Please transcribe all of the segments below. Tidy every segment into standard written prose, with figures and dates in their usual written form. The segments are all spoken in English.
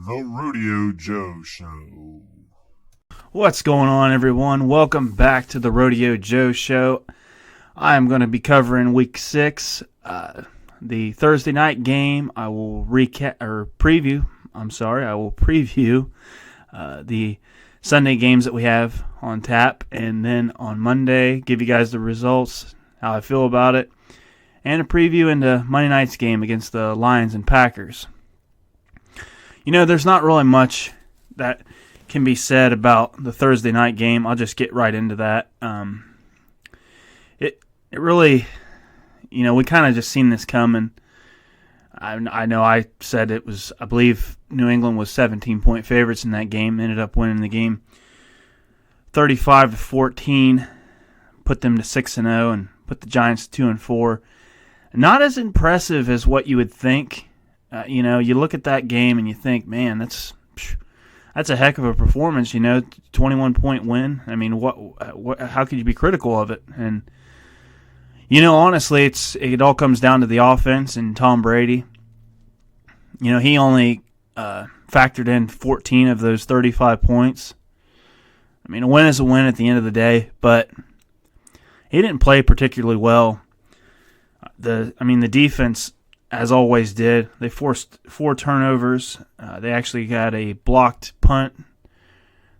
The Rodeo Joe Show. What's going on, everyone? Welcome back to the Rodeo Joe Show. I am going to be covering Week 6, the Thursday night game. I will preview the Sunday games that we have on tap, and then on Monday, give you guys the results, how I feel about it, and a preview into Monday night's game against the Lions and Packers. You know, there's not really much that can be said about the Thursday night game. I'll just get right into that. It really, we kind of just seen this coming. I know I said it was, I believe New England was 17-point favorites in that game. Ended up winning the game 35-14, put them to 6-0, and put the Giants to 2-4. Not as impressive as what you would think. You look at that game and you think, man, that's a heck of a performance. 21-point win. I mean, what? How could you be critical of it? And honestly, it all comes down to the offense and Tom Brady. He only factored in 14 of those 35 points. I mean, a win is a win at the end of the day, but he didn't play particularly well. The defense, as always, did. They forced 4 turnovers. They actually got a blocked punt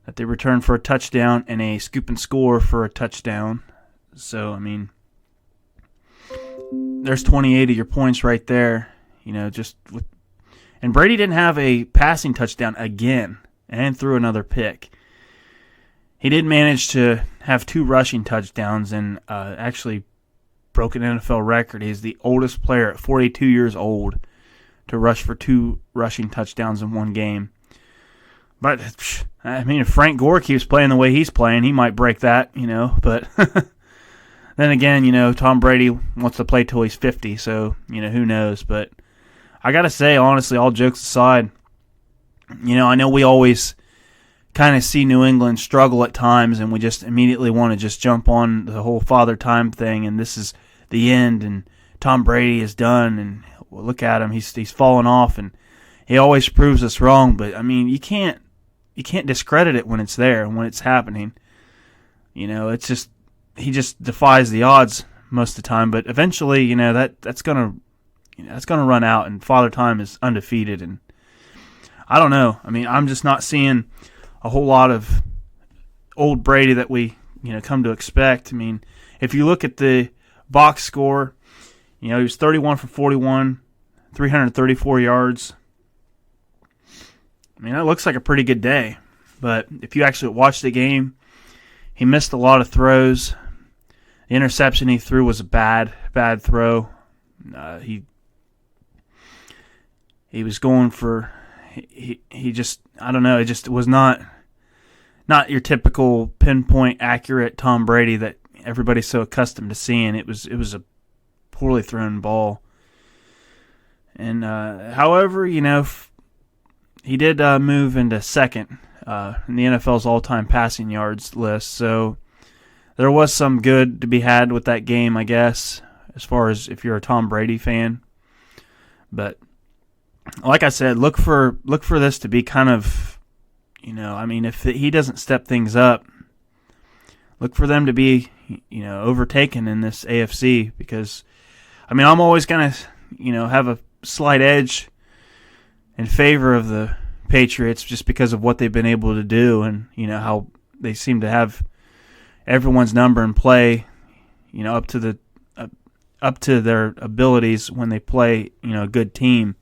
that they returned for a touchdown and a scoop and score for a touchdown. So, there's 28 of your points right there. And Brady didn't have a passing touchdown again and threw another pick. He did manage to have 2 rushing touchdowns and actually broke an NFL record. He's the oldest player at 42 years old to rush for 2 rushing touchdowns in one game. But, if Frank Gore keeps playing the way he's playing, he might break that, But then again, Tom Brady wants to play till he's 50, so, who knows. But I got to say, honestly, all jokes aside, I know we always kind of see New England struggle at times, and we just immediately want to just jump on the whole Father Time thing, and this is the end, and Tom Brady is done, and look at him, he's fallen off, and he always proves us wrong. But you can't discredit it when it's there and when it's happening. It's just he just defies the odds most of the time. But eventually, that's gonna run out, and Father Time is undefeated, and I don't know. I'm just not seeing a whole lot of old Brady that we come to expect. If you look at the box score, he was 31 for 41, 334 yards. That looks like a pretty good day. But if you actually watch the game, he missed a lot of throws. The interception he threw was a bad throw. He was going for he just, I don't know, it just was not your typical pinpoint accurate Tom Brady that everybody's so accustomed to seeing. It was a poorly thrown ball. And however, he did move into second in the NFL's all-time passing yards list. So there was some good to be had with that game, I guess, as far as if you're a Tom Brady fan. But like I said, look for this to be kind of, if he doesn't step things up, look for them to be, overtaken in this AFC, because, I'm always going to, have a slight edge in favor of the Patriots just because of what they've been able to do, and, how they seem to have everyone's number in play, up to their abilities when they play, a good team.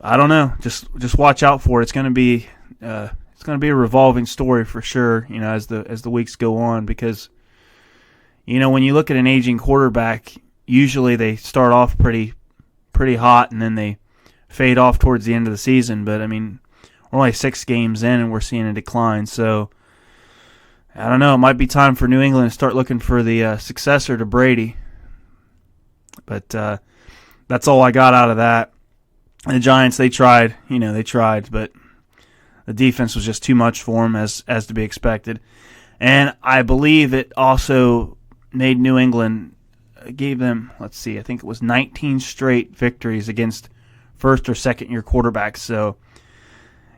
I don't know. Just watch out for it. It's going to be a revolving story for sure. As the weeks go on, because when you look at an aging quarterback, usually they start off pretty hot and then they fade off towards the end of the season. But we're only 6 games in and we're seeing a decline. So I don't know. It might be time for New England to start looking for the successor to Brady. But that's all I got out of that. The Giants, they tried, but the defense was just too much for them, as to be expected. And I believe it also made New England, gave them, I think it was 19 straight victories against first or second year quarterbacks. So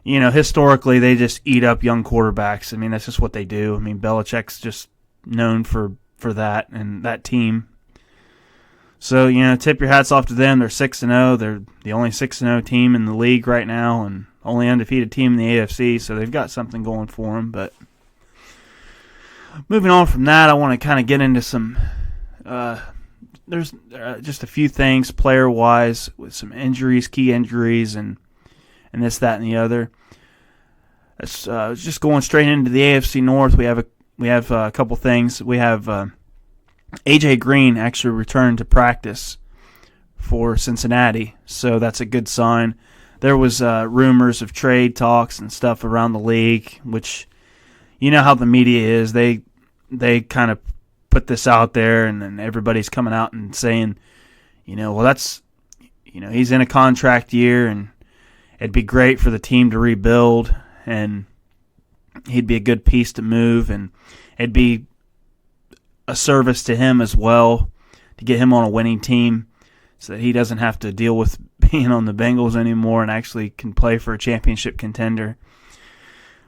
historically they just eat up young quarterbacks. I mean, that's just what they do. I mean, Belichick's just known for that and that team. So, tip your hats off to them. They're 6-0. They're the only 6-0 team in the league right now and only undefeated team in the AFC, so they've got something going for them. But moving on from that, I want to kind of get into some there's just a few things player-wise with some injuries, key injuries, and this, that, and the other. It's just going straight into the AFC North. We have a couple things. We have A.J. Green actually returned to practice for Cincinnati, so that's a good sign. There was rumors of trade talks and stuff around the league, which you know how the media is. They kind of put this out there, and then everybody's coming out and saying, well, that's, he's in a contract year, and it'd be great for the team to rebuild, and he'd be a good piece to move, and it'd be a service to him as well to get him on a winning team so that he doesn't have to deal with being on the Bengals anymore and actually can play for a championship contender.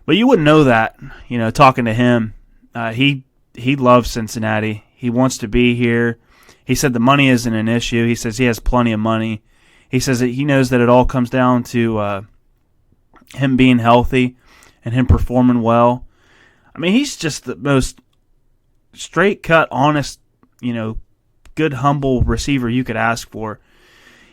But you wouldn't know that, talking to him. He loves Cincinnati. He wants to be here. He said the money isn't an issue. He says he has plenty of money. He says that he knows that it all comes down to him being healthy and him performing well. I mean, he's just the most straight-cut, honest, good, humble receiver you could ask for.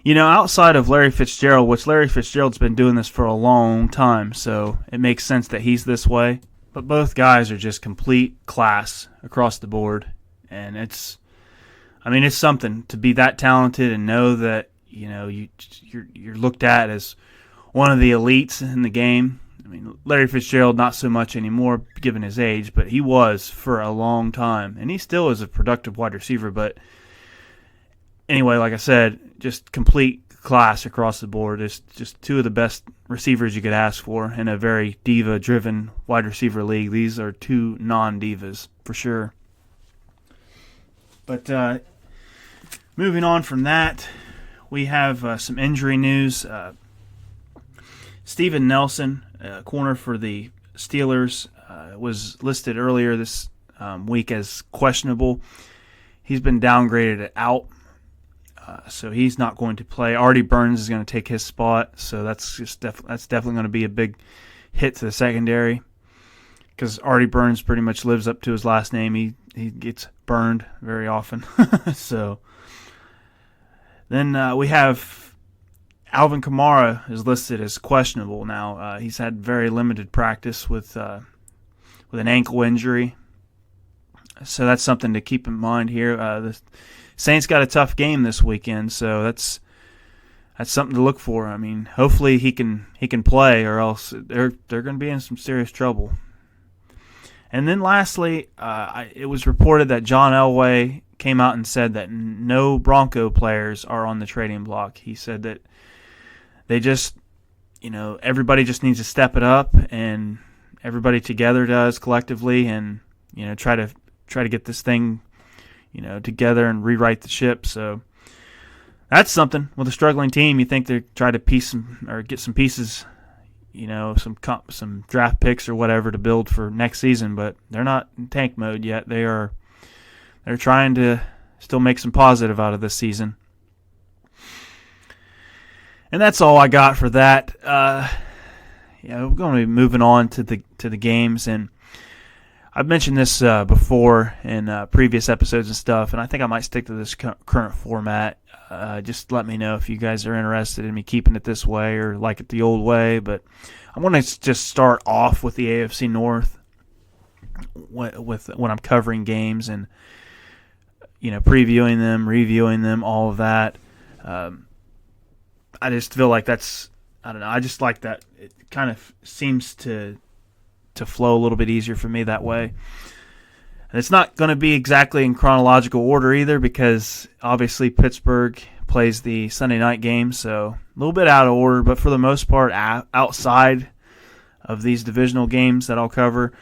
Outside of Larry Fitzgerald, which Larry Fitzgerald's been doing this for a long time, so it makes sense that he's this way. But both guys are just complete class across the board, and it's something to be that talented and know that you're looked at as one of the elites in the game. I mean, Larry Fitzgerald not so much anymore given his age, but he was for a long time, and he still is a productive wide receiver. But anyway, like I said, just complete class across the board. It's just two of the best receivers you could ask for in a very diva-driven wide receiver league. These are two non-divas for sure. But moving on from that, we have some injury news. Steven Nelson, corner for the Steelers, was listed earlier this week as questionable. He's been downgraded out. So he's not going to play. Artie Burns is going to take his spot, so that's definitely going to be a big hit to the secondary because Artie Burns pretty much lives up to his last name. He gets burned very often. So then we have Alvin Kamara is listed as questionable now. He's had very limited practice with an ankle injury, so that's something to keep in mind here. The Saints got a tough game this weekend, so that's something to look for. I mean, hopefully he can play, or else they're going to be in some serious trouble. And then lastly, it was reported that John Elway came out and said that no Bronco players are on the trading block. He said that they just, everybody just needs to step it up, and everybody together does collectively, and try to get this thing together and rewrite the ship. So that's something with a struggling team. You think they try to piece some or get some pieces, some draft picks or whatever to build for next season, but they're not in tank mode yet. They're trying to still make some positive out of this season. And that's all I got for that. We're going to be moving on to the games, and I've mentioned this before in previous episodes and stuff, and I think I might stick to this current format. Just let me know if you guys are interested in me keeping it this way or like it the old way. But I want to just start off with the AFC North with when I'm covering games and previewing them, reviewing them, all of that. I just feel like I just like that. It kind of seems to flow a little bit easier for me that way. And it's not going to be exactly in chronological order either, because obviously Pittsburgh plays the Sunday night game, so a little bit out of order, but for the most part, outside of these divisional games that I'll cover,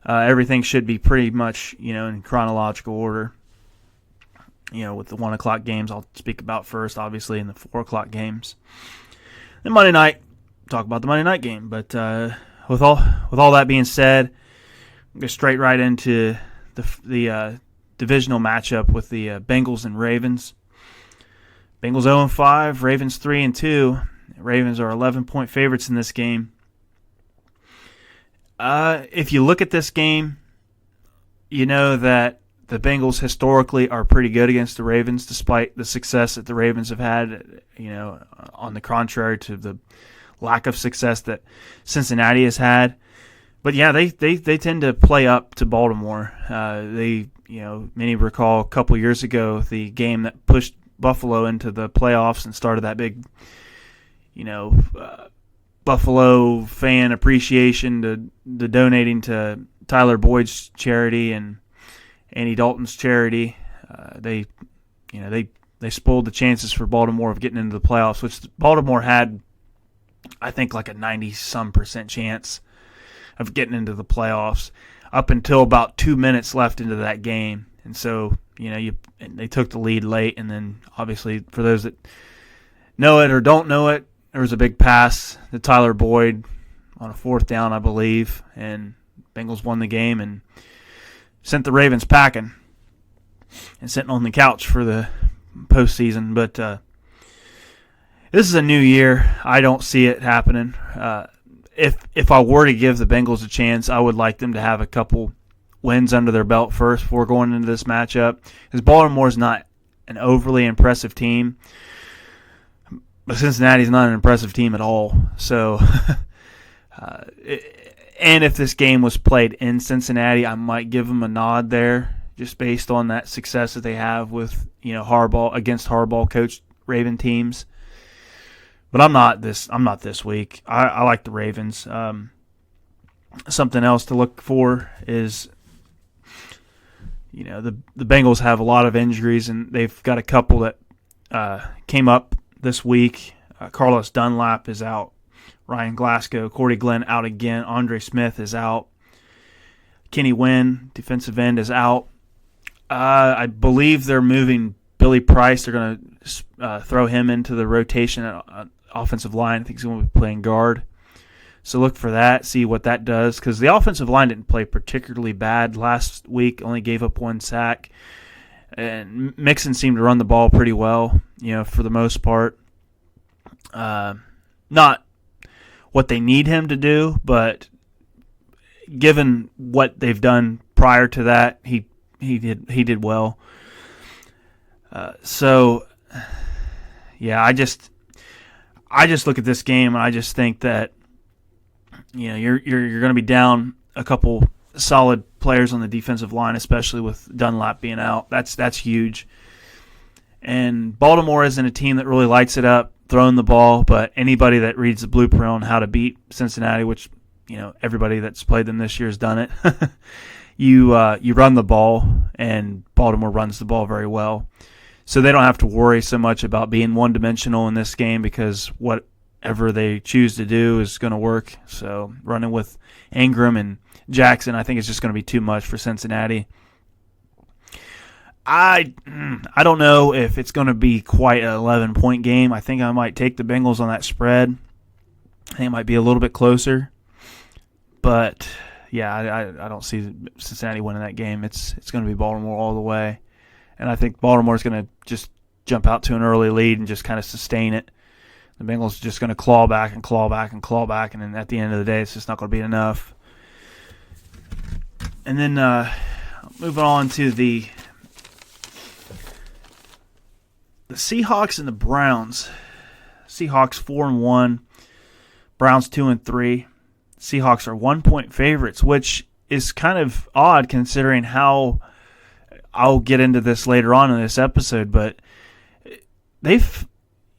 everything should be pretty much, in chronological order. With the 1 o'clock games I'll speak about first, obviously, and the 4 o'clock games. Then Monday night, talk about the Monday night game. But with all that being said, we'll go straight right into the divisional matchup with the Bengals and Ravens. Bengals 0-5, Ravens 3-2. Ravens are 11-point favorites in this game. If you look at this game, you know that the Bengals historically are pretty good against the Ravens, despite the success that the Ravens have had, on the contrary to the lack of success that Cincinnati has had. But yeah, they tend to play up to Baltimore. Many recall a couple years ago the game that pushed Buffalo into the playoffs and started that big, Buffalo fan appreciation to donating to Tyler Boyd's charity and Andy Dalton's charity. They spoiled the chances for Baltimore of getting into the playoffs, which Baltimore had, I think, like a 90-some% chance of getting into the playoffs up until about 2 minutes left into that game. And so, they took the lead late, and then obviously for those that know it or don't know it, there was a big pass to Tyler Boyd on a 4th down, I believe, and Bengals won the game and sent the Ravens packing and sitting on the couch for the postseason. But this is a new year. I don't see it happening. If I were to give the Bengals a chance, I would like them to have a couple wins under their belt first before going into this matchup, because Baltimore's not an overly impressive team, but Cincinnati's not an impressive team at all. So, and if this game was played in Cincinnati, I might give them a nod there, just based on that success that they have with Harbaugh against Harbaugh coached Raven teams. But I'm not this week. I like the Ravens. Something else to look for is, the Bengals have a lot of injuries, and they've got a couple that came up this week. Carlos Dunlap is out. Ryan Glasgow, Corey Glenn out again. Andre Smith is out. Kenny Wynn, defensive end, is out. I believe they're moving Billy Price. They're going to throw him into the rotation at offensive line. I think he's going to be playing guard. So look for that, see what that does, because the offensive line didn't play particularly bad last week, only gave up 1 sack. And Mixon seemed to run the ball pretty well, for the most part. Not what they need him to do, but given what they've done prior to that, he did well. So yeah, I just look at this game and I just think that you're going to be down a couple solid players on the defensive line, especially with Dunlap being out. That's huge. And Baltimore isn't a team that really lights it up throwing the ball, but anybody that reads the blueprint on how to beat Cincinnati, which everybody that's played them this year has done it, you run the ball, and Baltimore runs the ball very well. So they don't have to worry so much about being one-dimensional in this game, because whatever they choose to do is going to work. So running with Ingram and Jackson, I think it's just going to be too much for Cincinnati. I don't know if it's going to be quite an 11-point game. I think I might take the Bengals on that spread. I think it might be a little bit closer. But, yeah, I don't see Cincinnati winning that game. It's going to be Baltimore all the way. And I think Baltimore's going to just jump out to an early lead and just kind of sustain it. The Bengals are just going to claw back and claw back and claw back, and then at the end of the day, it's just not going to be enough. And then moving on to the Seahawks and the Browns. Seahawks 4-1, Browns 2-3. Seahawks are 1-point favorites, which is kind of odd considering how, I'll get into this later on in this episode, but they've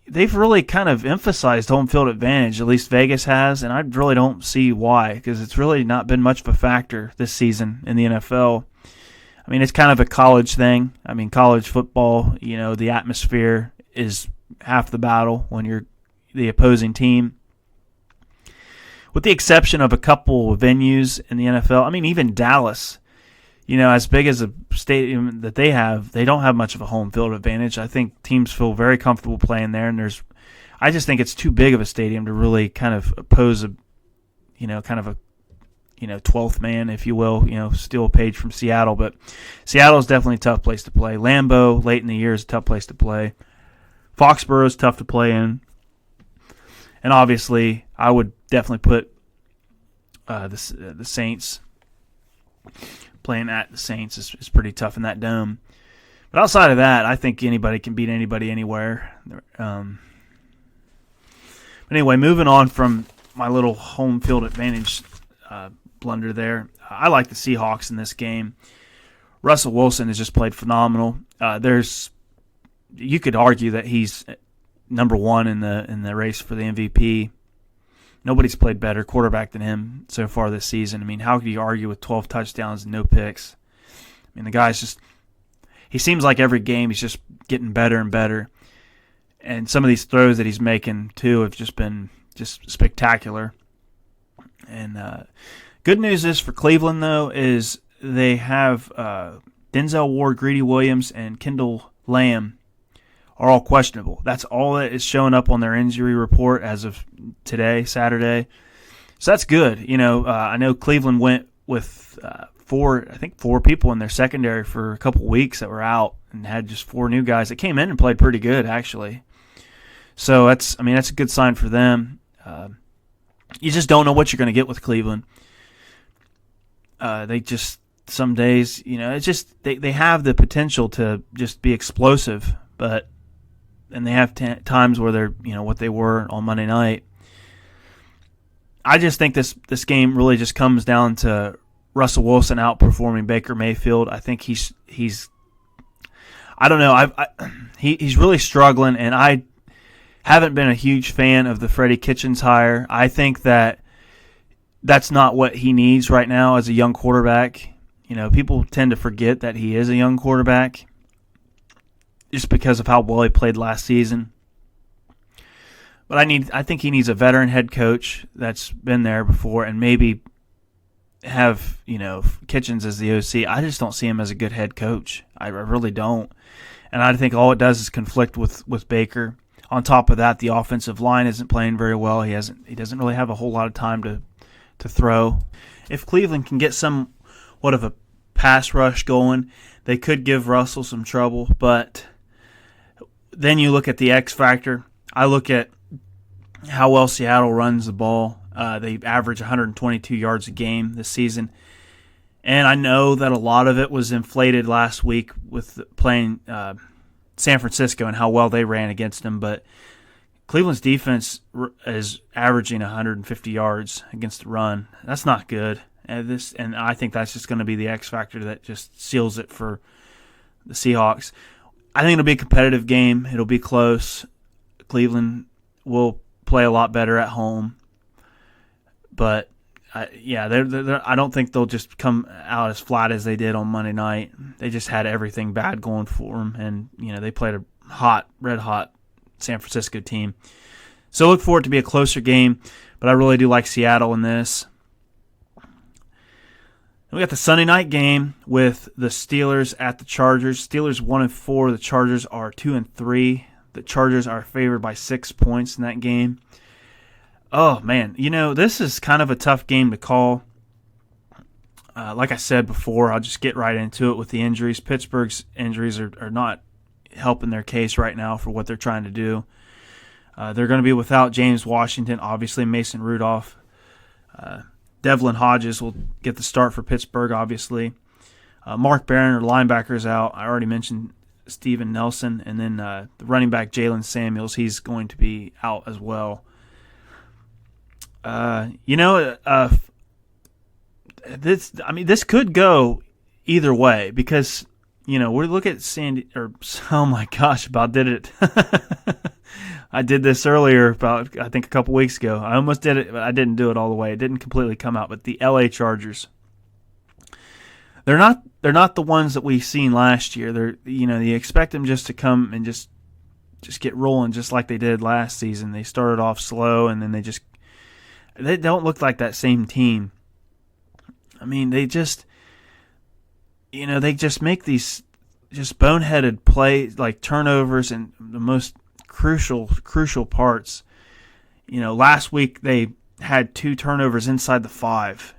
really kind of emphasized home field advantage, at least Vegas has, and I really don't see why, because it's really not been much of a factor this season in the NFL. I mean, it's kind of a college thing. I mean, college football, the atmosphere is half the battle when you're the opposing team. With the exception of a couple of venues in the NFL, I mean, even Dallas, as big as a stadium that they have, they don't have much of a home field advantage. I think teams feel very comfortable playing there, and I just think it's too big of a stadium to really kind of oppose a 12th man, if you will, steal a page from Seattle. But Seattle is definitely a tough place to play. Lambeau, late in the year, is a tough place to play. Foxborough is tough to play in. And obviously, I would definitely put the Saints. Playing at the Saints is pretty tough in that dome. But outside of that, I think anybody can beat anybody anywhere. But anyway, moving on from my little home field advantage blunder there, I like the Seahawks in this game. Russell Wilson has just played phenomenal. You could argue that he's number one in the race for the MVP. Nobody's played better quarterback than him so far this season. I mean, how could you argue with 12 touchdowns and no picks? I mean, the guy's he seems like every game he's just getting better and better. And some of these throws that he's making, too, have just been just spectacular. And good news is for Cleveland, though, is they have Denzel Ward, Greedy Williams, and Kendall Lamb are all questionable. That's all that is showing up on their injury report as of today, Saturday. So that's good. I know Cleveland went with four people in their secondary for a couple weeks that were out and had just 4 new guys that came in and played pretty good, actually. So that's a good sign for them. You just don't know what you're going to get with Cleveland. Some days, it's just they have the potential to just be explosive, and they have times where they're, what they were on Monday night. I just think this game really just comes down to Russell Wilson outperforming Baker Mayfield. I think he's I don't know. He's really struggling, and I haven't been a huge fan of the Freddie Kitchens hire. I think that's not what he needs right now as a young quarterback. People tend to forget that he is a young quarterback just because of how well he played last season. But I think he needs a veteran head coach that's been there before, and maybe have Kitchens as the OC. I just don't see him as a good head coach. I really don't, and I think all it does is conflict with Baker. On top of that, the offensive line isn't playing very well. He doesn't really have a whole lot of time to throw. If Cleveland can get somewhat of a pass rush going, they could give Russell some trouble. But then you look at the X factor. I look at how well Seattle runs the ball. They average 122 yards a game this season. And I know that a lot of it was inflated last week with playing San Francisco and how well they ran against them. But Cleveland's defense is averaging 150 yards against the run. That's not good. And I think that's just going to be the X factor that just seals it for the Seahawks. I think it'll be a competitive game. It'll be close. Cleveland will play a lot better at home. But, I don't think they'll just come out as flat as they did on Monday night. They just had everything bad going for them. And, they played a red-hot San Francisco team. So look for it to be a closer game. But I really do like Seattle in this. And we got the Sunday night game with the Steelers at the Chargers. Steelers 1-4. The Chargers are 2-3. The Chargers are favored by 6 points in that game. Oh, man. This is kind of a tough game to call. Like I said before, I'll just get right into it with the injuries. Pittsburgh's injuries are not helping their case right now for what they're trying to do. They're going to be without James Washington, obviously Mason Rudolph. Devlin Hodges will get the start for Pittsburgh, obviously. Mark Barron, or linebacker, is out. I already mentioned Steven Nelson. And then the running back, Jalen Samuels, he's going to be out as well. This could go either way because, we look at oh my gosh, about did it. I did this earlier I think a couple weeks ago. I almost did it, but I didn't do it all the way. It didn't completely come out, but the LA Chargers, they're not the ones that we've seen last year. They're, you expect them just to come and just get rolling just like they did last season. They started off slow and then they don't look like that same team. I mean, they just make these just boneheaded plays, like turnovers and the most crucial parts. Last week they had 2 turnovers inside the 5,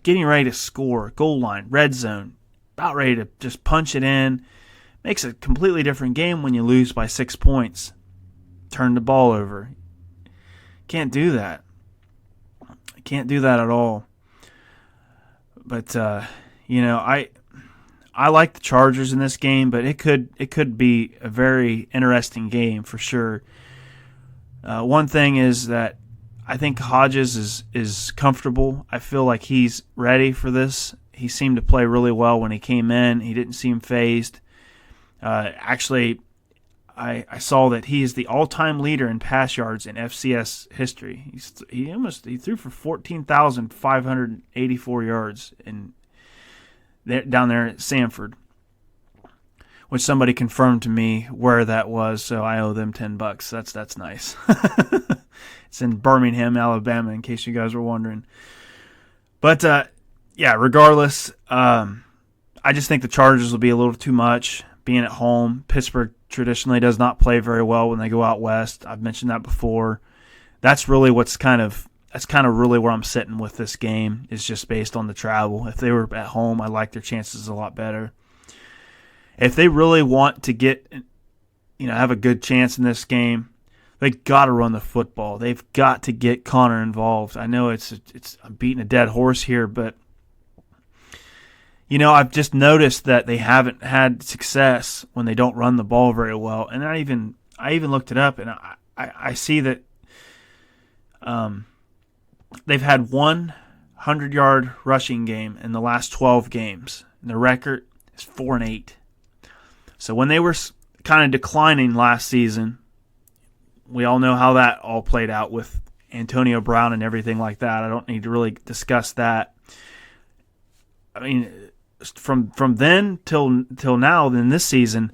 getting ready to score, goal line, red zone, about ready to just punch it in. Makes a completely different game when you lose by 6 points. Turn the ball over. Can't do that. Can't do that at all. But I like the Chargers in this game, but it could be a very interesting game for sure. One thing is that I think Hodges is comfortable. I feel like he's ready for this. He seemed to play really well when he came in. He didn't seem fazed. Actually, I saw that he is the all-time leader in pass yards in FCS history. He threw for 14,584 yards down there at Sanford, which somebody confirmed to me where that was, so I owe them $10. That's nice. It's in Birmingham, Alabama, in case you guys were wondering. But regardless, I just think the Chargers will be a little too much being at home. Pittsburgh traditionally does not play very well when they go out west. I've mentioned that before. That's really really where I'm sitting with this game, is just based on the travel. If they were at home, I like their chances a lot better. If they really want to get, have a good chance in this game, they got to run the football. They've got to get Connor involved. I know I'm beating a dead horse here, but I've just noticed that they haven't had success when they don't run the ball very well. And I even looked it up, and I see that they've had 100-yard rushing game in the last 12 games, and their record is 4-8. So when they were kind of declining last season, we all know how that all played out with Antonio Brown and everything like that. I don't need to really discuss that. I mean, from then till now, then this season,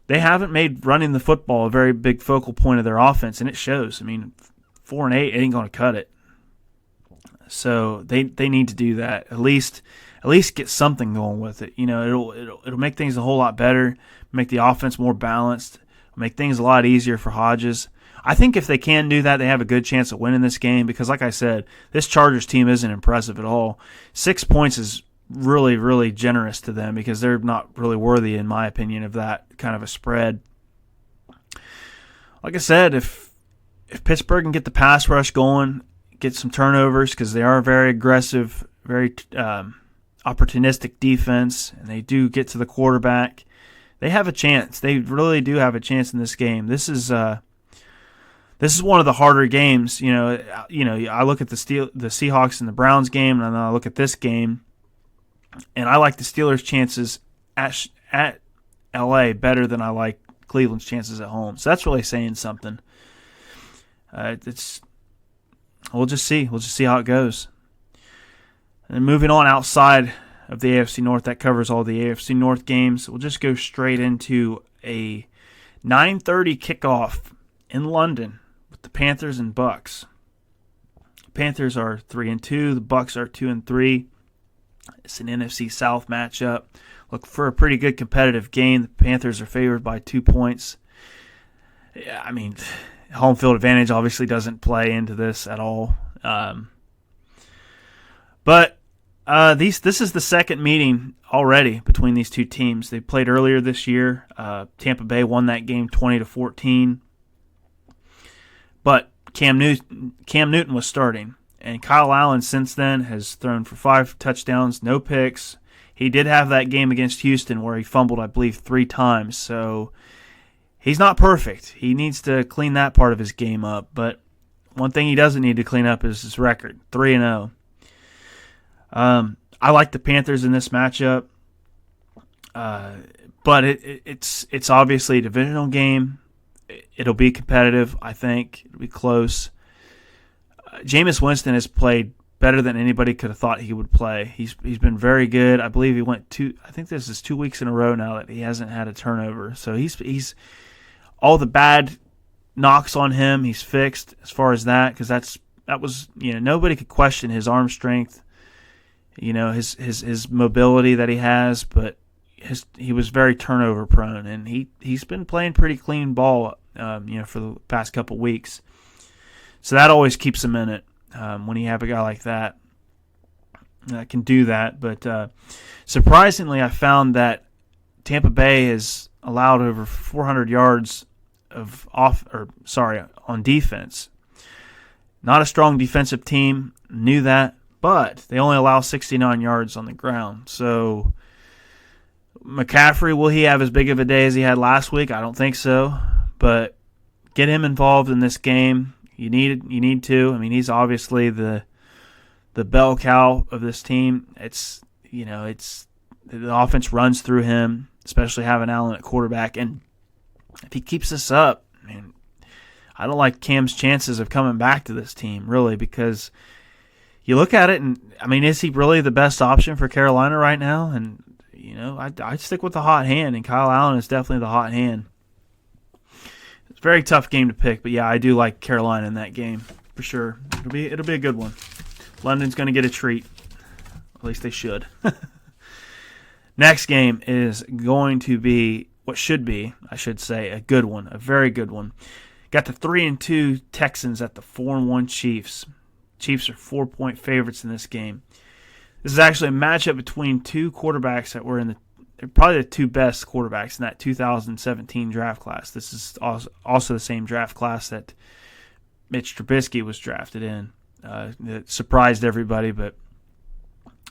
they haven't made running the football a very big focal point of their offense, and it shows. I mean, 4-8 ain't going to cut it. So they need to do that. At least get something going with it. It'll make things a whole lot better, make the offense more balanced, make things a lot easier for Hodges. I think if they can do that, they have a good chance of winning this game because, like I said, this Chargers team isn't impressive at all. 6 points is really, really generous to them because they're not really worthy, in my opinion, of that kind of a spread. Like I said, if Pittsburgh can get the pass rush going, get some turnovers because they are very aggressive, very opportunistic defense, and they do get to the quarterback, they have a chance. They really do have a chance in this game. This is one of the harder games. I look at the Seahawks and the Browns game, and then I look at this game, and I like the Steelers' chances at LA better than I like Cleveland's chances at home. So that's really saying something. We'll just see. We'll just see how it goes. And moving on outside of the AFC North, that covers all the AFC North games. We'll just go straight into a 9:30 kickoff in London with the Panthers and Bucks. Panthers are 3-2. The Bucks are 2-3. It's an NFC South matchup. Look for a pretty good competitive game. The Panthers are favored by 2 points. Yeah, I mean, home field advantage obviously doesn't play into this at all. But this is the second meeting already between these two teams. They played earlier this year. Tampa Bay won that game 20-14. But Cam Newton was starting. And Kyle Allen since then has thrown for 5 touchdowns, no picks. He did have that game against Houston where he fumbled, I believe, 3 times. So he's not perfect. He needs to clean that part of his game up. But one thing he doesn't need to clean up is his record, 3-0. I like the Panthers in this matchup. But it's obviously a divisional game. It'll be competitive, I think. It'll be close. Jameis Winston has played better than anybody could have thought he would play. He's been very good. I believe he went I think this is 2 weeks in a row now that he hasn't had a turnover. So he's all the bad knocks on him, he's fixed as far as that, because that was nobody could question his arm strength. his mobility that he has, but he was very turnover prone, and he's been playing pretty clean ball, for the past couple weeks. So that always keeps him in it when you have a guy like that can do that. But surprisingly, I found that Tampa Bay has allowed over 400 yards on defense. Not a strong defensive team, knew that, but they only allow 69 yards on the ground. So McCaffrey, will he have as big of a day as he had last week? I don't think so. But get him involved in this game. You need to. I mean, he's obviously the bell cow of this team. It's the offense runs through him, especially having Allen at quarterback. And if he keeps this up, man, I don't like Cam's chances of coming back to this team, really, because you look at it and, I mean, is he really the best option for Carolina right now? And, I stick with the hot hand, and Kyle Allen is definitely the hot hand. It's a very tough game to pick, but yeah, I do like Carolina in that game for sure. It'll be a good one. London's going to get a treat. At least they should. Next game is going to be what should be, I should say, a good one, a very good one. Got the 3-2 Texans at the 4-1 Chiefs. Chiefs are 4-point favorites in this game. This is actually a matchup between two quarterbacks that were they're probably the two best quarterbacks in that 2017 draft class. This is also the same draft class that Mitch Trubisky was drafted in. It surprised everybody, but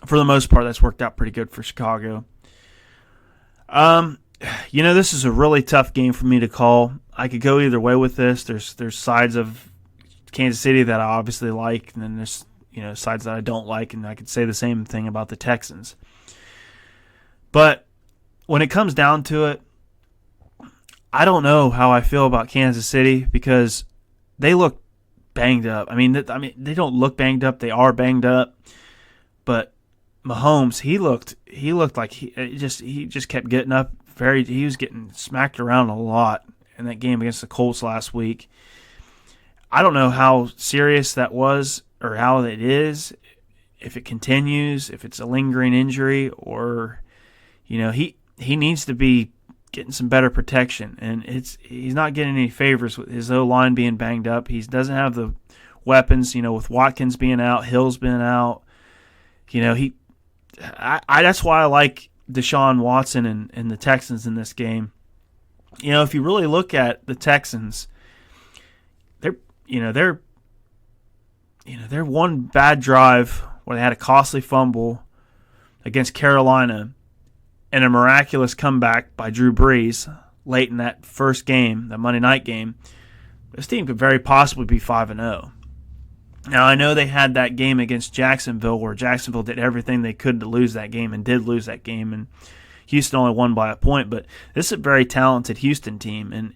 for the most part, that's worked out pretty good for Chicago. This is a really tough game for me to call. I could go either way with this. There's sides of Kansas City that I obviously like, and then there's sides that I don't like, and I could say the same thing about the Texans. But when it comes down to it, I don't know how I feel about Kansas City because they look banged up. I mean, they don't look banged up; they are banged up. But Mahomes, he looked like he just kept getting up. He was getting smacked around a lot in that game against the Colts last week. I don't know how serious that was or how it is, if it continues, if it's a lingering injury, or he needs to be getting some better protection, and he's not getting any favors with his O-line being banged up. He doesn't have the weapons, with Watkins being out, Hill's been out. That's why I like Deshaun Watson and the Texans in this game. If you really look at the Texans, they're one bad drive where they had a costly fumble against Carolina and a miraculous comeback by Drew Brees late in that first game, that Monday night game. This team could very possibly be 5-0. Now, I know they had that game against Jacksonville where Jacksonville did everything they could to lose that game and did lose that game, and Houston only won by a point. But this is a very talented Houston team, and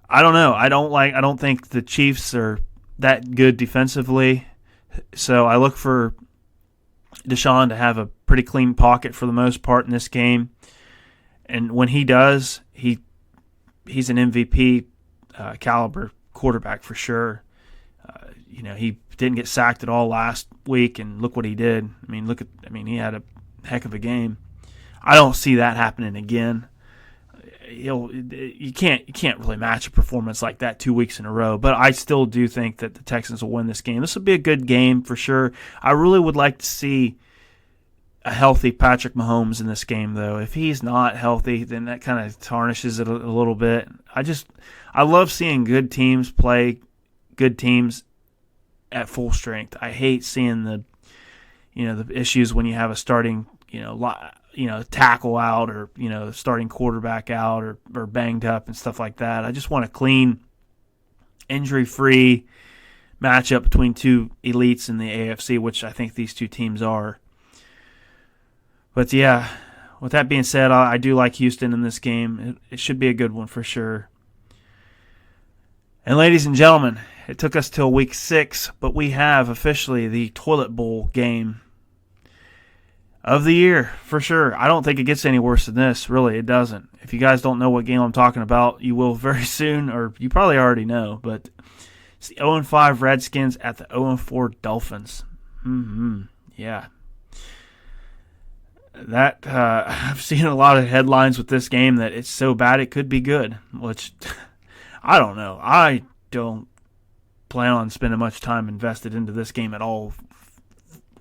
I don't know. I don't think the Chiefs are that good defensively, so I look for Deshaun to have a pretty clean pocket for the most part in this game, and when he does, he's an MVP caliber quarterback for sure. He didn't get sacked at all last week, and look what he did. He had a heck of a game. I don't see that happening again. You can't really match a performance like that 2 weeks in a row, but I still do think that the Texans will win this game. This will be a good game for sure. I really would like to see a healthy Patrick Mahomes in this game, though. If he's not healthy, then that kind of tarnishes it a little bit. I love seeing good teams play good teams at full strength. I hate seeing the issues when you have a starting tackle out, or starting quarterback out, or banged up and stuff like that. I just want a clean, injury-free matchup between two elites in the AFC, which I think these two teams are. But yeah, with that being said, I do like Houston in this game. It should be a good one for sure. And ladies and gentlemen, it took us till week 6, but we have officially the Toilet Bowl game of the year for sure. I don't think it gets any worse than this. Really, it doesn't. If you guys don't know what game I'm talking about, you will very soon, or you probably already know. But it's the 0-5 Redskins at the 0-4 Dolphins. Yeah. That I've seen a lot of headlines with this game that it's so bad it could be good, which I don't know. I don't plan on spending much time invested into this game at all.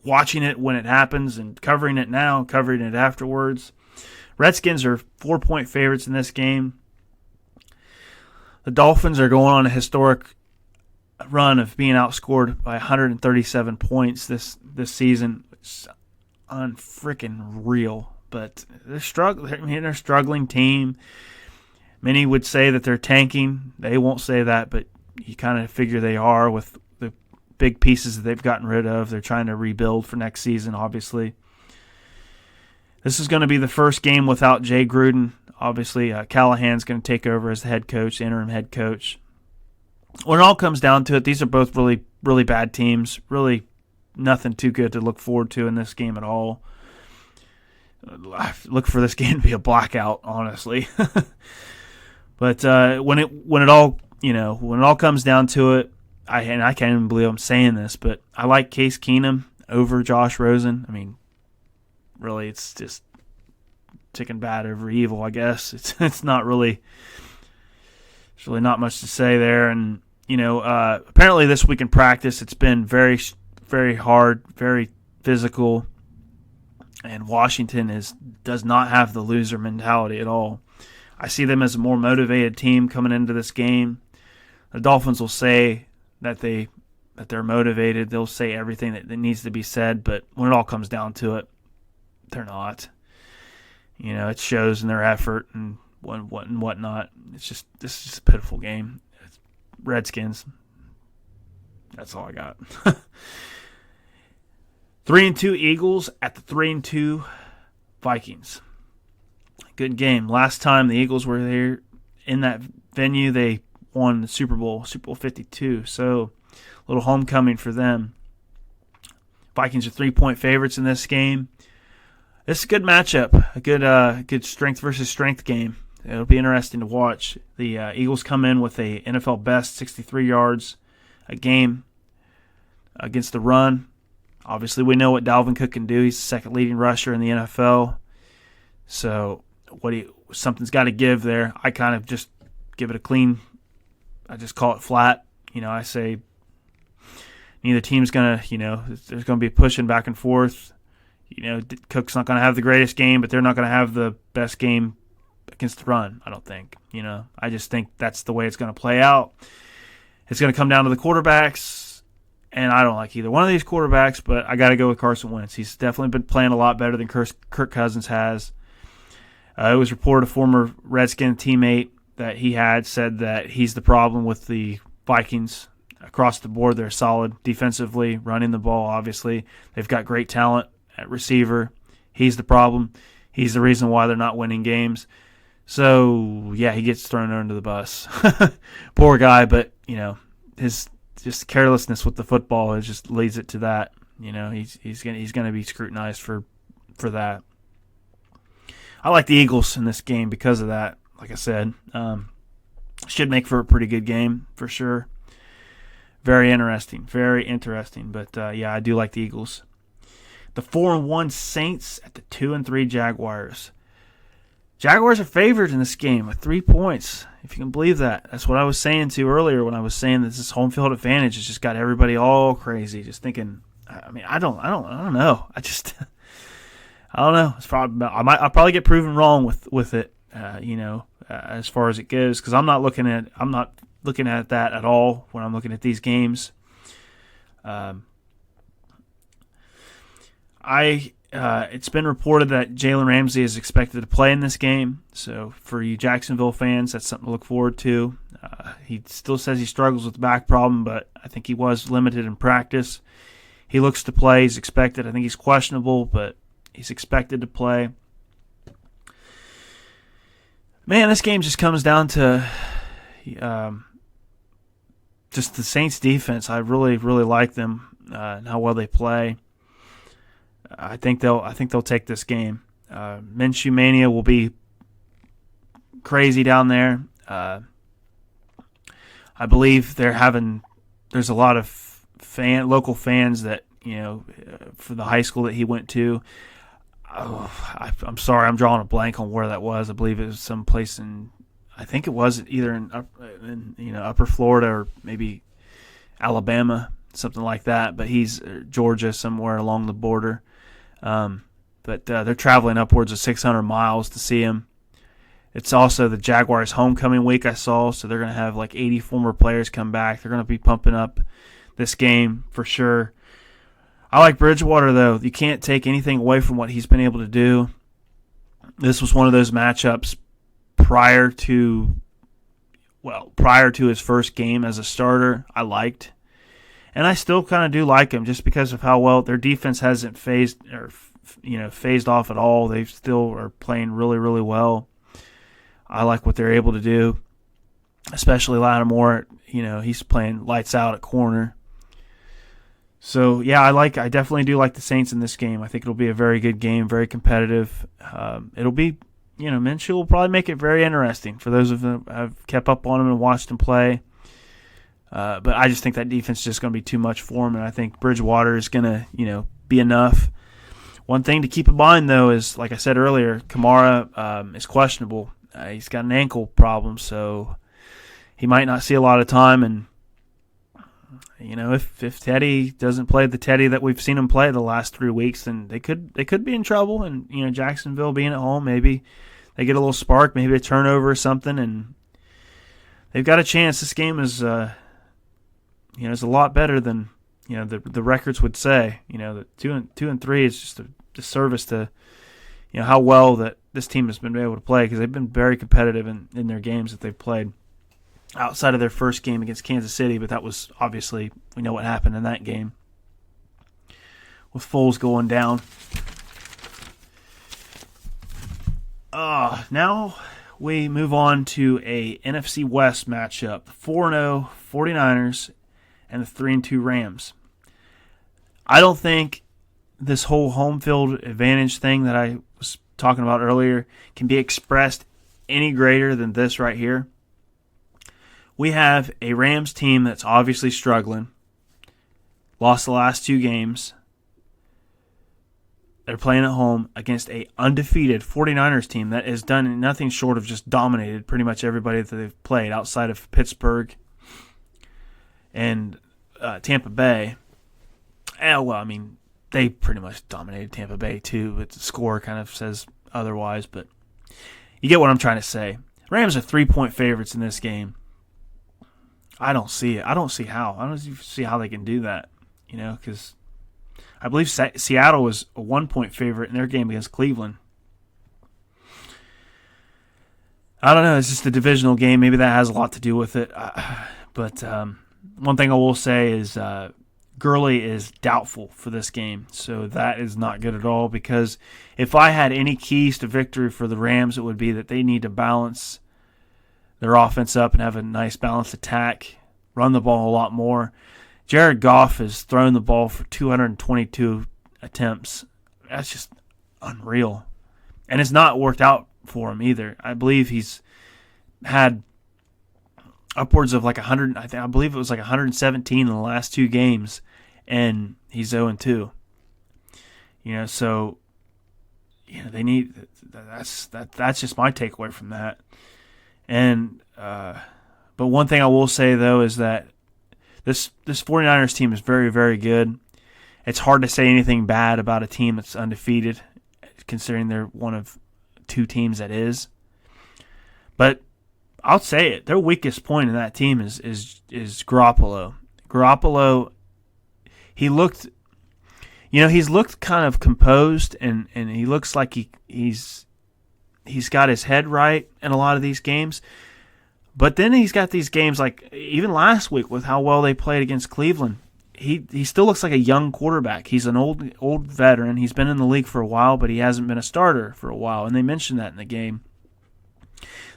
Watching it when it happens and covering it now, covering it afterwards. Redskins are 4-point favorites in this game. The Dolphins are going on a historic run of being outscored by 137 points this season. It's unfreaking real. But they're struggling. I mean, they're a struggling team. Many would say that they're tanking. They won't say that, but you kind of figure they are with the big pieces that they've gotten rid of. They're trying to rebuild for next season, obviously. This is going to be the first game without Jay Gruden. Obviously, Callahan's going to take over as the head coach, interim head coach. When it all comes down to it, these are both really, really bad teams. Really nothing too good to look forward to in this game at all. I look for this game to be a blackout, honestly. But when it all comes down to it, I can't even believe I'm saying this, but I like Case Keenum over Josh Rosen. I mean, really, it's just chicken bad over evil, I guess. It's not really. There's really not much to say there, and apparently this week in practice, it's been very, very hard, very physical, and Washington does not have the loser mentality at all. I see them as a more motivated team coming into this game. The Dolphins will say that they're motivated. They'll say everything that needs to be said, but when it all comes down to it, they're not. It shows in their effort and whatnot. This is just a pitiful game. It's Redskins. That's all I got. 3-2 Eagles at the 3-2 Vikings. Good game. Last time the Eagles were there in that venue, they won the Super Bowl 52. So a little homecoming for them. Vikings are 3-point favorites in this game. It's a good matchup, a good strength versus strength game. It'll be interesting to watch. The Eagles come in with a NFL best 63 yards a game against the run. Obviously, we know what Dalvin Cook can do. He's the second leading rusher in the NFL. So something's got to give there. I kind of just give it a clean. I just call it flat. I say neither team's going to, there's going to be pushing back and forth. Cook's not going to have the greatest game, but they're not going to have the best game against the run, I don't think. I just think that's the way it's going to play out. It's going to come down to the quarterbacks, and I don't like either one of these quarterbacks, but I got to go with Carson Wentz. He's definitely been playing a lot better than Kirk Cousins has. It was reported a former Redskin teammate that he had said that he's the problem with the Vikings. Across the board, they're solid defensively, running the ball, obviously. They've got great talent at receiver. He's the problem. He's the reason why they're not winning games. So, yeah, he gets thrown under the bus. Poor guy, but, his just carelessness with the football just leads it to that. He's going to be scrutinized for that. I like the Eagles in this game because of that. Like I said, should make for a pretty good game for sure. Very interesting. But, I do like the Eagles. The 4-1 Saints at the 2-3 Jaguars. Jaguars are favored in this game with 3 points, if you can believe that. That's what I was saying to earlier when I was saying that this home field advantage has just got everybody all crazy. Just thinking, I don't know. I don't know. It's probably, I'll probably get proven wrong with it, as far as it goes, because I'm not looking at that at all when I'm looking at these games. It's been reported that Jalen Ramsey is expected to play in this game. So for you Jacksonville fans, that's something to look forward to. He still says he struggles with the back problem, but I think he was limited in practice. He looks to play. He's expected. I think he's questionable, but he's expected to play. Man, this game just comes down to just the Saints defense. I really, really like them and how well they play. I think they'll take this game. Minshew Mania will be crazy down there. I believe there's a lot of local fans that for the high school that he went to. I'm sorry, I'm drawing a blank on where that was. I believe it was someplace I think it was either in Upper Florida or maybe Alabama, something like that. But he's Georgia, somewhere along the border. But they're traveling upwards of 600 miles to see him. It's also the Jaguars' homecoming week, I saw, so they're going to have like 80 former players come back. They're going to be pumping up this game for sure. I like Bridgewater, though. You can't take anything away from what he's been able to do. This was one of those matchups prior to his first game as a starter I liked. And I still kind of do like him just because of how well their defense hasn't phased off at all. They still are playing really, really well. I like what they're able to do, especially Lattimore. He's playing lights out at corner. So, yeah, I definitely do like the Saints in this game. I think it'll be a very good game, very competitive. It'll be, Minshew will probably make it very interesting for those of them who have kept up on him and watched him play. But I just think that defense is just going to be too much for him, and I think Bridgewater is going to, be enough. One thing to keep in mind, though, is, like I said earlier, Kamara is questionable. He's got an ankle problem, so he might not see a lot of time. And, if Teddy doesn't play the Teddy that we've seen him play the last 3 weeks, then they could be in trouble. And, Jacksonville being at home, maybe they get a little spark, maybe a turnover or something, and they've got a chance. This game is, is a lot better than, the records would say. The 2-3 is just a disservice to, how well that this team has been able to play, because they've been very competitive in their games that they've played outside of their first game against Kansas City. But that was obviously, we know what happened in that game with Foles going down. Now we move on to a NFC West matchup. The 4-0 49ers and the 3-2 Rams. I don't think this whole home field advantage thing that I was talking about earlier can be expressed any greater than this right here. We have a Rams team that's obviously struggling, lost the last 2 games. They're playing at home against a undefeated 49ers team that has done nothing short of just dominated pretty much everybody that they've played outside of Pittsburgh and Tampa Bay. They pretty much dominated Tampa Bay too, but the score kind of says otherwise. But you get what I'm trying to say. Rams are 3-point favorites in this game. I don't see it. I don't see how. I don't see how they can do that, because I believe Seattle was a 1-point favorite in their game against Cleveland. I don't know. It's just a divisional game. Maybe that has a lot to do with it. But one thing I will say is Gurley is doubtful for this game. So that is not good at all, because if I had any keys to victory for the Rams, it would be that they need to balance their offense up and have a nice balanced attack, run the ball a lot more. Jared Goff has thrown the ball for 222 attempts. That's just unreal. And it's not worked out for him either. I believe he's had upwards of like 100. I believe it was like 117 in the last 2 games, and he's 0-2. So they need. That's just my takeaway from that. And but one thing I will say though is that this 49ers team is very, very good. It's hard to say anything bad about a team that's undefeated, considering they're one of 2 teams that is. But I'll say it. Their weakest point in that team is Garoppolo. Garoppolo, he looked, he's looked kind of composed, and he looks like he's got his head right in a lot of these games. But then he's got these games like even last week with how well they played against Cleveland. He still looks like a young quarterback. He's an old veteran. He's been in the league for a while, but he hasn't been a starter for a while, and they mentioned that in the game.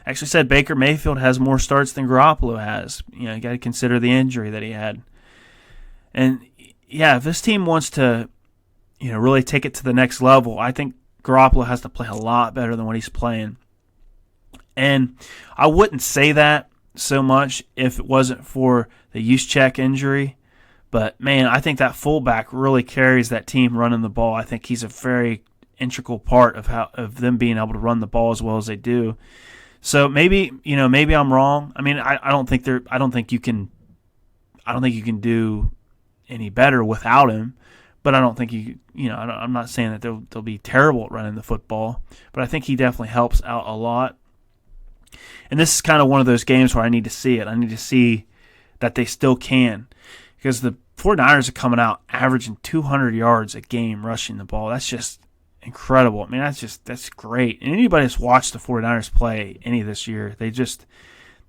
Actually said Baker Mayfield has more starts than Garoppolo has. You got to consider the injury that he had. And yeah, if this team wants to, really take it to the next level, I think Garoppolo has to play a lot better than what he's playing. And I wouldn't say that so much if it wasn't for the Juszczyk injury, But, man, I think that fullback really carries that team running the ball. I think he's a very integral part of them being able to run the ball as well as they do. So maybe I'm wrong. I mean, I don't think you can do any better without him. But I don't think I'm not saying that they'll be terrible at running the football. But I think he definitely helps out a lot. And this is kind of one of those games where I need to see it. I need to see that they still can. Because the 49ers are coming out averaging 200 yards a game rushing the ball. That's just incredible. I mean, that's great. And anybody that's watched the 49ers play any this year, they just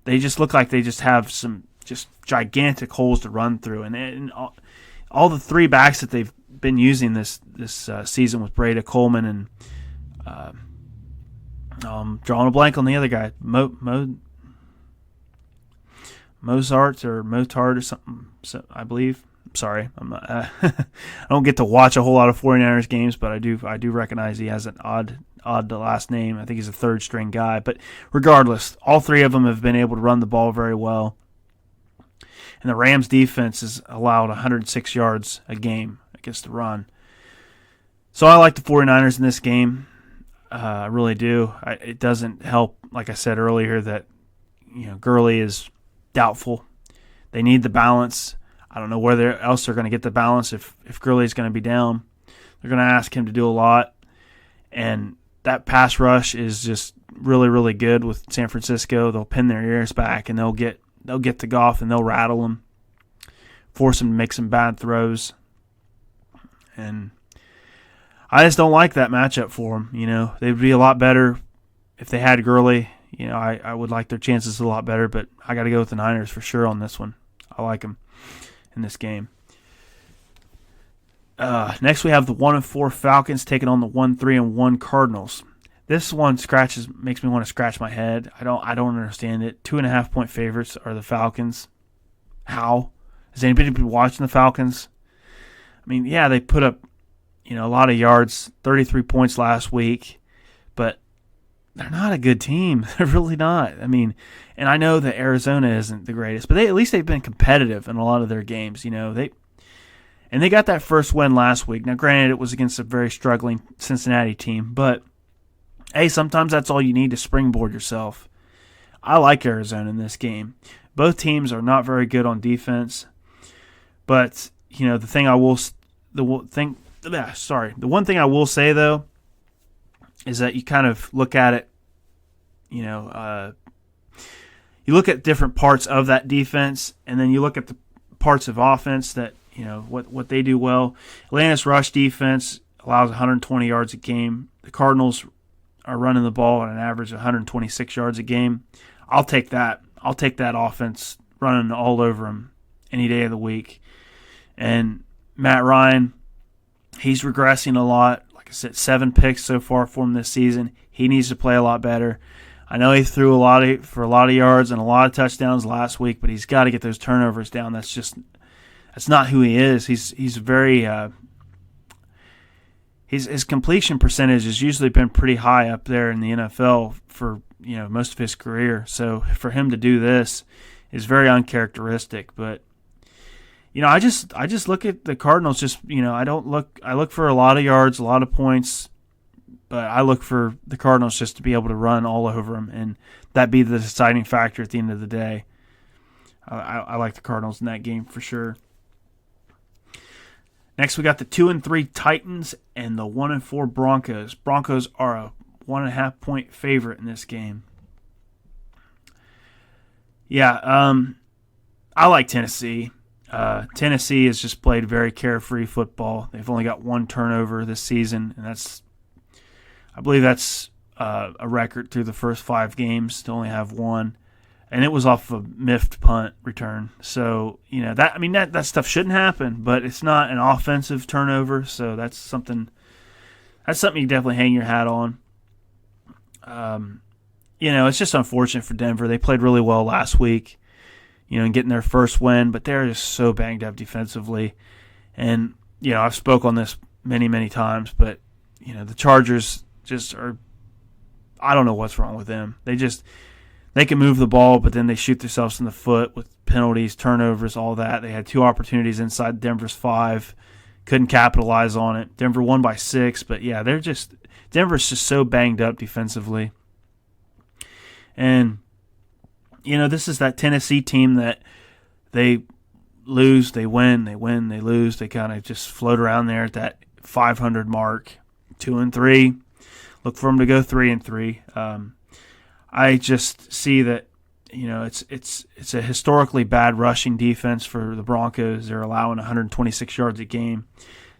look like they just have some just gigantic holes to run through. And all the three backs that they've been using this season with Breda, Coleman, and drawing a blank on the other guy, Mozart or something. So I believe. Sorry, I'm not. I don't get to watch a whole lot of 49ers games, but I do recognize he has an odd last name. I think he's a third string guy. But regardless, all three of them have been able to run the ball very well. And the Rams defense has allowed 106 yards a game against the run. So I like the 49ers in this game. I really do. It doesn't help, like I said earlier, that Gurley is doubtful. They need the balance. I don't know where else they're going to get the balance if Gurley is going to be down. They're going to ask him to do a lot. And that pass rush is just really, really good with San Francisco. They'll pin their ears back, and they'll get to Goff, and they'll rattle him, force him to make some bad throws. And I just don't like that matchup for them. They'd be a lot better if they had Gurley. I would like their chances a lot better, but I got to go with the Niners for sure on this one. I like them in this game. Next, we have the 1-4 Falcons taking on the 1-3-1 Cardinals. This one makes me want to scratch my head. I don't understand it. 2.5-point favorites are the Falcons. How? Has anybody been watching the Falcons? I mean, yeah, they put up a lot of yards, 33 points last week, but they're not a good team. They're really not. I mean, and I know that Arizona isn't the greatest, but at least they've been competitive in a lot of their games. They got that first win last week. Now, granted, it was against a very struggling Cincinnati team, but hey, sometimes that's all you need to springboard yourself. I like Arizona in this game. Both teams are not very good on defense, but the one thing I will say though is that you kind of look at it. You look at different parts of that defense, and then you look at the parts of offense that what they do well. Atlanta's rush defense allows 120 yards a game. The Cardinals are running the ball at an average of 126 yards a game. I'll take that. I'll take that offense running all over them any day of the week. And Matt Ryan, he's regressing a lot. Like I said, 7 picks so far for him this season. He needs to play a lot better. I know he threw for a lot of yards and a lot of touchdowns last week, but he's got to get those turnovers down. That's not who he is. He's very his completion percentage has usually been pretty high up there in the NFL for most of his career. So for him to do this is very uncharacteristic. But I just look at the Cardinals. I look for a lot of yards, a lot of points, but I look for the Cardinals just to be able to run all over them, and that be the deciding factor at the end of the day. I like the Cardinals in that game for sure. Next, we got the 2-3 Titans and the 1-4 Broncos. Broncos are a 1.5-point favorite in this game. Yeah, I like Tennessee. Tennessee has just played very carefree football. They've only got 1 turnover this season, and I believe that's a record through the first 5 games to only have 1. And it was off a miffed punt return. So, that stuff shouldn't happen, but it's not an offensive turnover, so that's something you definitely hang your hat on. It's just unfortunate for Denver. They played really well last week, and getting their first win, but they're just so banged up defensively. And, I've spoke on this many, many times, but, the Chargers just are – I don't know what's wrong with them. they can move the ball, but then they shoot themselves in the foot with penalties, turnovers, all that. They had 2 opportunities inside Denver's 5, couldn't capitalize on it. Denver won by 6, but yeah, Denver's just so banged up defensively. And this is that Tennessee team that they lose, they win, they win, they lose. They kind of just float around there at that 500 mark, 2-3. Look for them to go 3-3. I just see that it's a historically bad rushing defense for the Broncos. They're allowing 126 yards a game.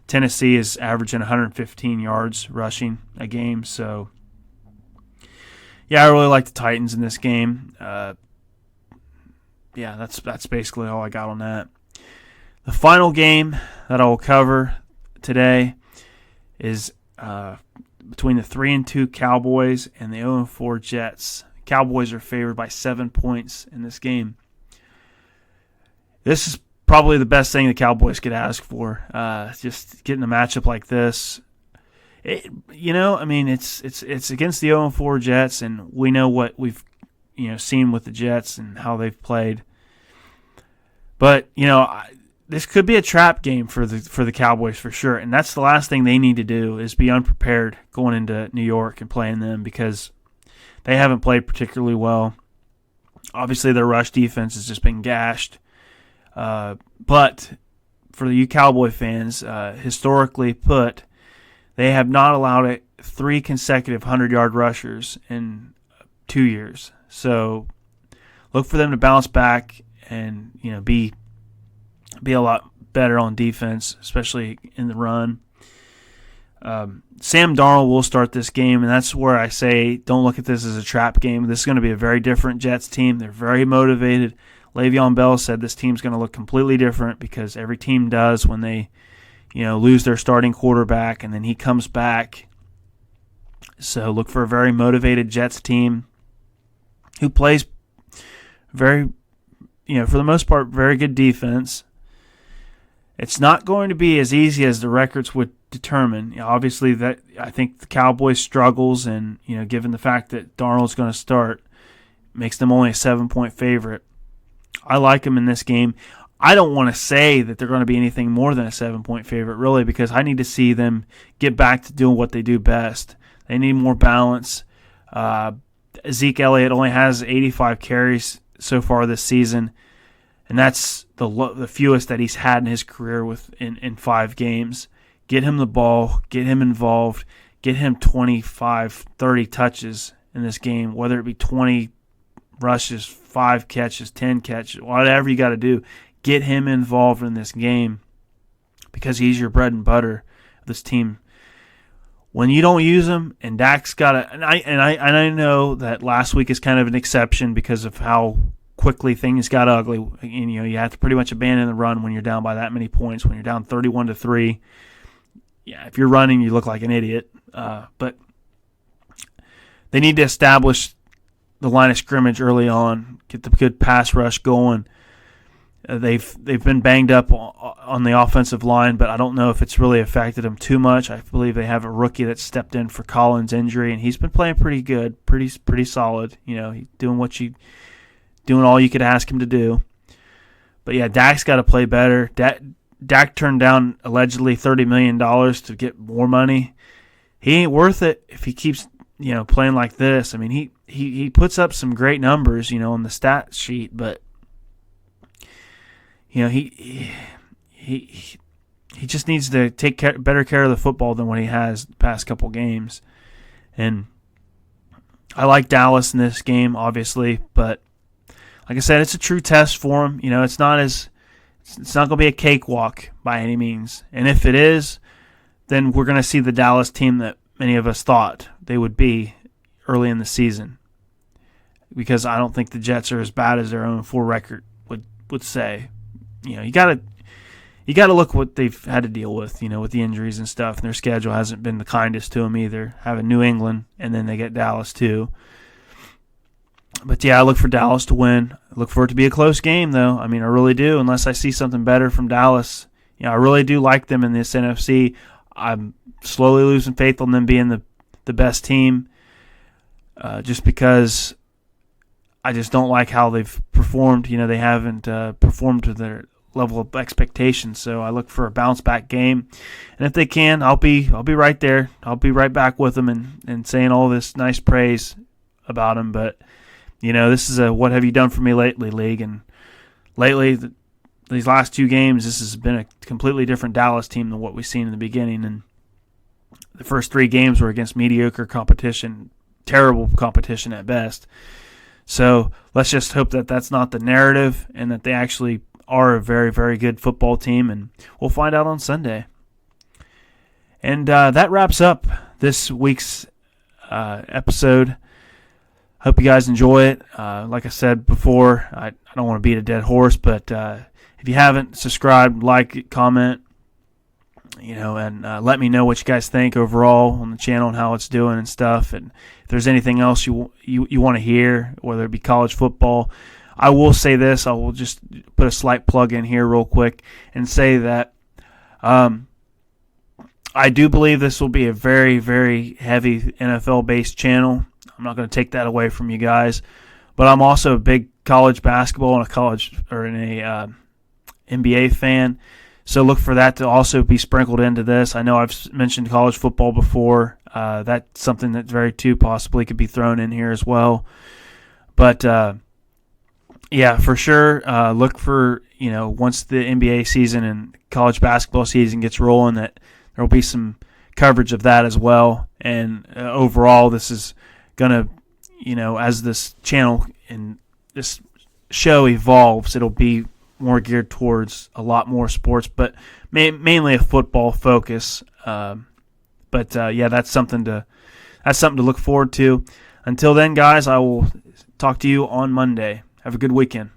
Tennessee is averaging 115 yards rushing a game. So, yeah, I really like the Titans in this game. That's basically all I got on that. The final game that I will cover today is between the 3-2 Cowboys and the 0-4 Jets. Cowboys are favored by 7 points in this game. This is probably the best thing the Cowboys could ask for. Just getting a matchup like this. It's against the 0-4 Jets, and we know what we've seen with the Jets and how they've played. But this could be a trap game for the Cowboys for sure, and that's the last thing they need to do is be unprepared going into New York and playing them, because they haven't played particularly well. Obviously, their rush defense has just been gashed. But for you Cowboy fans, historically put, they have not allowed 3 consecutive 100-yard rushers in 2 years. So look for them to bounce back and be a lot better on defense, especially in the run. Sam Darnold will start this game, and that's where I say don't look at this as a trap game. This is going to be a very different Jets team. They're very motivated. Le'Veon Bell said this team's going to look completely different because every team does when they lose their starting quarterback, and then he comes back. So look for a very motivated Jets team who plays very, for the most part, very good defense. It's not going to be as easy as the records would determine. Obviously, that I think the Cowboys struggles, and given the fact that Darnold's going to start, makes them only a 7-point favorite. I like them in this game. I don't want to say that they're going to be anything more than a 7-point favorite, really, because I need to see them get back to doing what they do best. They need more balance. Zeke Elliott only has 85 carries so far this season, and that's the fewest that he's had in his career in 5 games. Get him the ball, get him involved, get him 25, 30 touches in this game, whether it be 20 rushes, 5 catches, 10 catches, whatever you got to do. Get him involved in this game because he's your bread and butter of this team. When you don't use him, and Dak's got to, and I know that last week is kind of an exception because of how quickly things got ugly. And, you have to pretty much abandon the run when you're down by that many points. When you're down 31-3, yeah, if you're running, you look like an idiot. But they need to establish the line of scrimmage early on, get the good pass rush going. They've been banged up on the offensive line, but I don't know if it's really affected them too much. I believe they have a rookie that stepped in for Collins' injury, and he's been playing pretty good, pretty solid. He's doing all you could ask him to do. But yeah, Dak's got to play better. Dak turned down allegedly $30 million to get more money. He ain't worth it if he keeps playing like this. I mean, he puts up some great numbers on the stat sheet, but he just needs to take better care of the football than what he has the past couple games. And I like Dallas in this game, obviously, but like I said, it's a true test for him. It's not going to be a cakewalk by any means. And if it is, then we're going to see the Dallas team that many of us thought they would be early in the season. Because I don't think the Jets are as bad as their own 4 record would say. You got to look what they've had to deal with, with the injuries and stuff. And their schedule hasn't been the kindest to them either. Having New England, and then they get Dallas too. But yeah, I look for Dallas to win. I look for it to be a close game, though. I mean, I really do, unless I see something better from Dallas. I really do like them in this NFC. I'm slowly losing faith on them being the best team, just because I just don't like how they've performed. They haven't performed to their level of expectations. So I look for a bounce back game, and if they can, I'll be right there. I'll be right back with them and saying all this nice praise about them. But this is a what have you done for me lately league, and lately these last 2 games, this has been a completely different Dallas team than what we've seen in the beginning. And the first 3 games were against mediocre competition, terrible competition at best. So let's just hope that that's not the narrative and that they actually are a very, very good football team, and we'll find out on Sunday. And that wraps up this week's episode. Hope you guys enjoy it. Like I said before, I don't want to beat a dead horse, but if you haven't subscribed, like, comment, and let me know what you guys think overall on the channel and how it's doing and stuff. And if there's anything else you want to hear, whether it be college football, I will say this. I will just put a slight plug in here real quick and say that I do believe this will be a very, very heavy NFL-based channel. I'm not going to take that away from you guys, but I'm also a big college basketball and an NBA fan. So look for that to also be sprinkled into this. I know I've mentioned college football before. That's something that very too possibly could be thrown in here as well. But yeah, for sure. Look for, once the NBA season and college basketball season gets rolling, that there will be some coverage of that as well. And overall, this is going to, as this channel and this show evolves, it'll be more geared towards a lot more sports, but mainly a football focus. But yeah, that's something to look forward to. Until then, guys, I will talk to you on Monday. Have a good weekend.